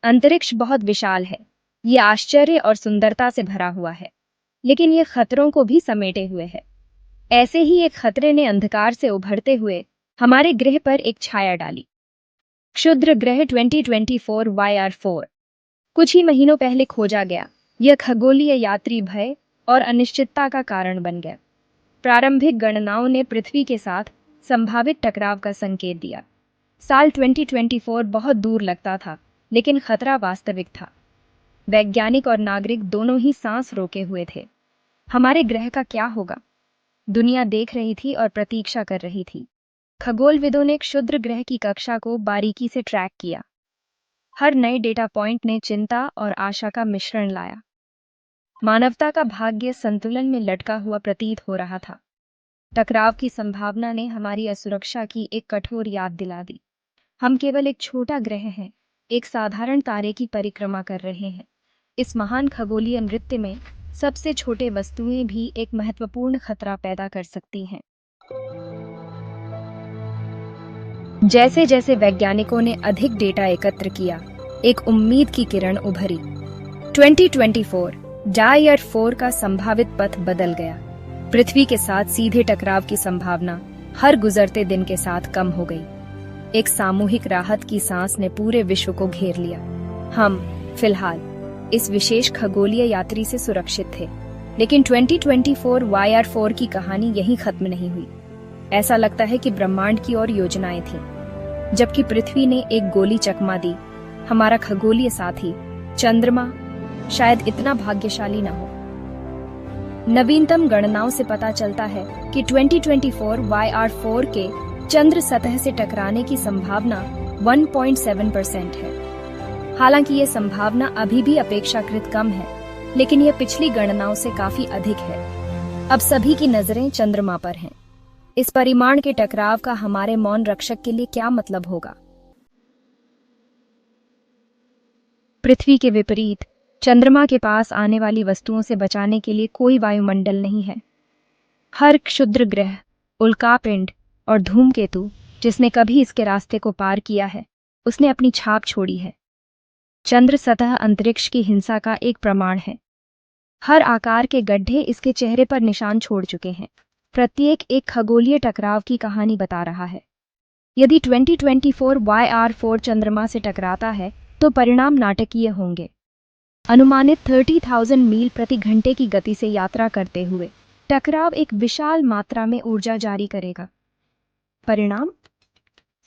अंतरिक्ष बहुत विशाल है। ये आश्चर्य और सुंदरता से भरा हुआ है, लेकिन ये खतरों को भी समेटे हुए है। ऐसे ही एक खतरे ने अंधकार से उभरते हुए हमारे ग्रह पर एक छाया डाली। क्षुद्र ग्रह 2024 YR4 कुछ ही महीनों पहले खोजा गया। यह खगोलीय यात्री भय और अनिश्चितता का कारण बन गया। प्रारंभिक गणनाओं ने पृथ्वी के साथ संभावित टकराव का संकेत दिया। साल 2024 बहुत दूर लगता था, लेकिन खतरा वास्तविक था। वैज्ञानिक और नागरिक दोनों ही सांस रोके हुए थे। हमारे ग्रह का क्या होगा? दुनिया देख रही थी और प्रतीक्षा कर रही थी। खगोलविदों ने क्षुद्र ग्रह की कक्षा को बारीकी से ट्रैक किया। हर नए डेटा पॉइंट ने चिंता और आशा का मिश्रण लाया। मानवता का भाग्य संतुलन में लटका हुआ प्रतीत हो रहा था। टकराव की संभावना ने हमारी असुरक्षा की एक कठोर याद दिला दी। हम केवल एक छोटा ग्रह हैं, एक साधारण तारे की परिक्रमा कर रहे हैं। इस महान खगोलीय नृत्य में सबसे छोटे वस्तुएं भी एक महत्वपूर्ण खतरा पैदा कर सकती हैं। जैसे जैसे वैज्ञानिकों ने अधिक डेटा एकत्र किया, एक उम्मीद की किरण उभरी। 2024 YR4 का संभावित पथ बदल गया। पृथ्वी के साथ सीधे टकराव की संभावना हर गुजरते दिन के साथ कम हो गई। एक सामूहिक राहत की सांस ने पूरे विश्व को घेर लिया। हम फिलहाल इस विशेष खगोलीय यात्री से सुरक्षित थे, लेकिन 2024 YR4 की कहानी यहीं खत्म नहीं हुई। ऐसा लगता है कि ब्रह्मांड की ओर योजनाएं थीं। जबकि पृथ्वी ने एक गोली चकमा दी, हमारा खगोलीय साथी चंद्रमा शायद इतना भाग्यशाली न हो। नवीनतम गणनाओं से पता चलता है कि 2024 YR4 के चंद्र सतह से टकराने की संभावना 1.7% है। हालांकि ये संभावना अभी भी अपेक्षाकृत कम है, लेकिन यह पिछली गणनाओं से काफी अधिक है। अब सभी की नजरें चंद्रमा पर हैं। इस परिमाण के टकराव का हमारे मौन रक्षक के लिए क्या मतलब होगा? पृथ्वी के विपरीत चंद्रमा के पास आने वाली वस्तुओं से बचाने के लिए कोई वायुमंडल नहीं है। हर क्षुद्र ग्रह, उल्कापिंड और धूमकेतु जिसने कभी इसके रास्ते को पार किया है, उसने अपनी छाप छोड़ी है। चंद्र सतह अंतरिक्ष की हिंसा का एक प्रमाण है। हर आकार के गड्ढे इसके चेहरे पर निशान छोड़ चुके हैं। प्रत्येक एक खगोलीय टकराव की कहानी बता रहा है। यदि 2024 YR4 चंद्रमा से टकराता है, तो परिणाम नाटकीय होंगे। अनुमानित 30,000 मील प्रति घंटे की गति से यात्रा करते हुए टकराव एक विशाल मात्रा में ऊर्जा जारी करेगा। परिणाम?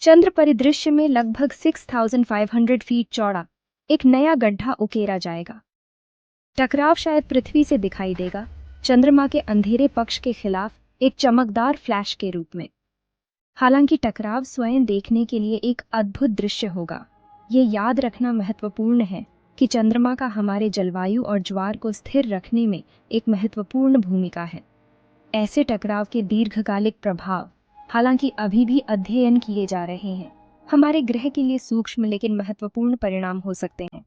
चंद्र परिदृश्य में लगभग 6,500 फीट चौड़ा एक नया गड्ढा उकेरा जाएगा। टकराव शायद पृथ्वी से दिखाई देगा, चंद्रमा के अंधेरे पक्ष के खिलाफ एक चमकदार फ्लैश के रूप में। हालांकि टकराव स्वयं देखने के लिए एक अद्भुत दृश्य होगा। ये याद रखना महत्वपूर्ण है कि चंद्रमा का हमारे जलवायु और ज्वार को स्थिर रखने में एक महत्वपूर्ण भूमिका है। ऐसे टकराव के दीर्घकालिक प्रभाव हालांकि अभी भी अध्ययन किए जा रहे हैं। हमारे ग्रह के लिए सूक्ष्म लेकिन महत्वपूर्ण परिणाम हो सकते हैं।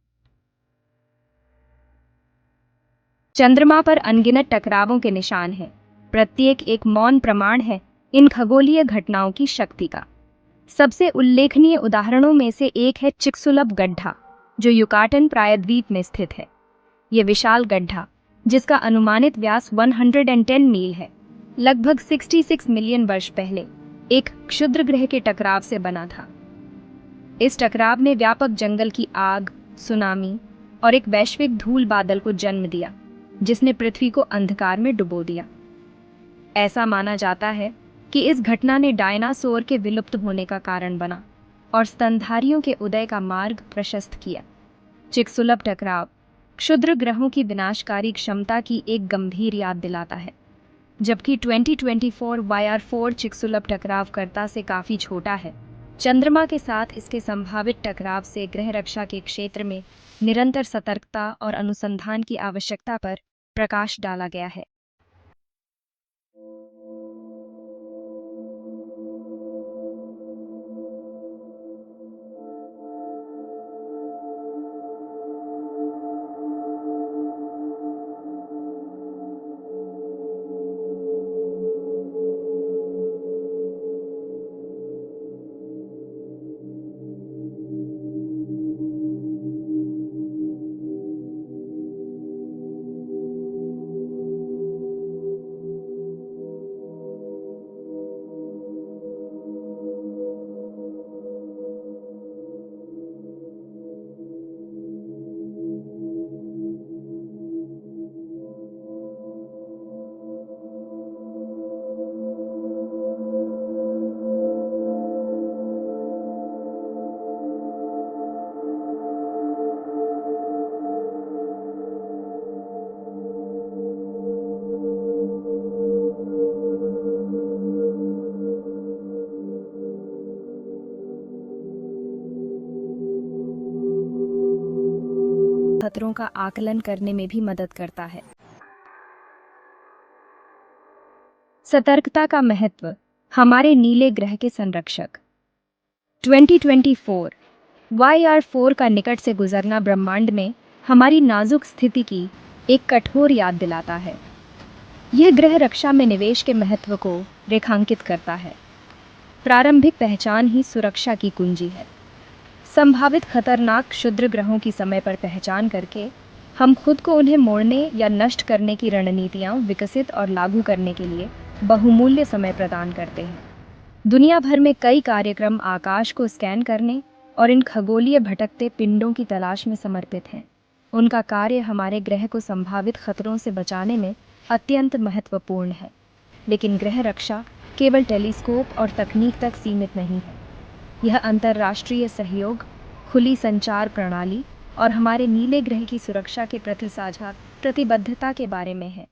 चंद्रमा पर अनगिनत टकरावों के निशान हैं। प्रत्येक एक मौन प्रमाण है इन खगोलीय घटनाओं की शक्ति का। सबसे उल्लेखनीय उदाहरणों में से एक है चिक्सुलप गड्ढा, जो युकाटन प्रायद्वीप में स्थित है। ये विशाल गड्ढा, जिसका अनुमानित व्यास 110 मील है, लगभग 66 मिलियन वर्ष पहले एक क्षुद्र ग्रह के टकराव से बना था। इस टकराव ने व्यापक जंगल की आग, सुनामी और एक वैश्विक धूल बादल को जन्म दिया, जिसने पृथ्वी को अंधकार में डुबो दिया। ऐसा माना जाता है कि इस घटना ने डायनासोर के विलुप्त होने का कारण बना और स्तनधारियों के उदय का मार्ग प्रशस्त किया। चिक्सुलप टकराव क्षुद्र ग्रहों की विनाशकारी क्षमता की एक गंभीर याद दिलाता है। जबकि 2024 YR4 चिक्सुलप टकरावकर्ता से काफी छोटा है, चंद्रमा के साथ इसके संभावित टकराव से ग्रह रक्षा के क्षेत्र में निरंतर सतर्कता और अनुसंधान की आवश्यकता पर प्रकाश डाला गया है। खतरों का आकलन करने में भी मदद करता है। सतर्कता का महत्व। हमारे नीले ग्रह के संरक्षक। 2024 YR4 का निकट से गुजरना ब्रह्मांड में हमारी नाजुक स्थिति की एक कठोर याद दिलाता है। यह ग्रह रक्षा में निवेश के महत्व को रेखांकित करता है। प्रारंभिक पहचान ही सुरक्षा की कुंजी है। संभावित खतरनाक क्षुद्र ग्रहों की समय पर पहचान करके हम खुद को उन्हें मोड़ने या नष्ट करने की रणनीतियां विकसित और लागू करने के लिए बहुमूल्य समय प्रदान करते हैं। दुनिया भर में कई कार्यक्रम आकाश को स्कैन करने और इन खगोलीय भटकते पिंडों की तलाश में समर्पित हैं। उनका कार्य हमारे ग्रह को संभावित खतरों से बचाने में अत्यंत महत्वपूर्ण है। लेकिन ग्रह रक्षा केवल टेलीस्कोप और तकनीक तक सीमित नहीं है। यह अंतर्राष्ट्रीय सहयोग, खुली संचार प्रणाली और हमारे नीले ग्रह की सुरक्षा के प्रति साझा प्रतिबद्धता के बारे में है।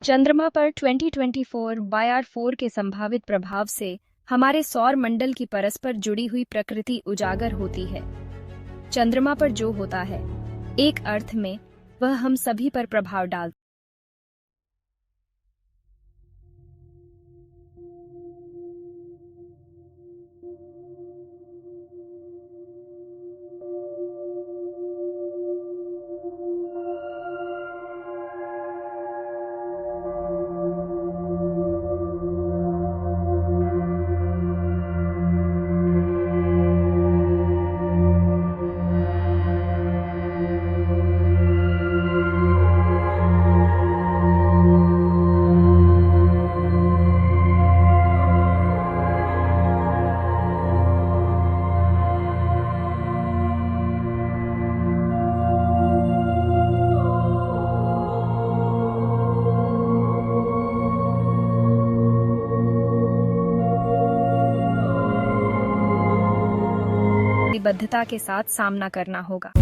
चंद्रमा पर 2024 YR4 के संभावित प्रभाव से हमारे सौर मंडल की परस्पर जुड़ी हुई प्रकृति उजागर होती है। चंद्रमा पर जो होता है, एक अर्थ में वह हम सभी पर प्रभाव डालता है। प्रतिबद्धता के साथ सामना करना होगा।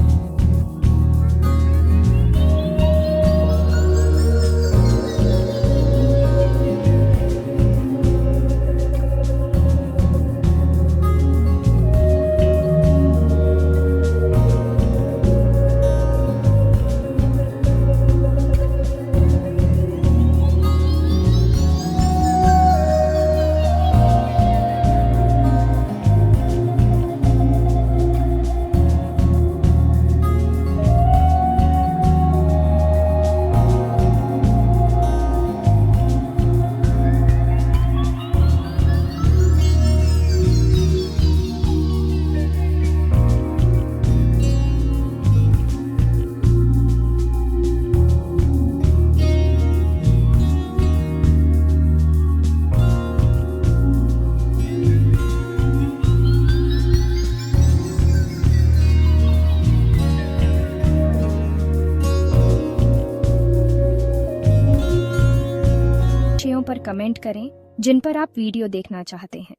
पर कमेंट करें जिन पर आप वीडियो देखना चाहते हैं।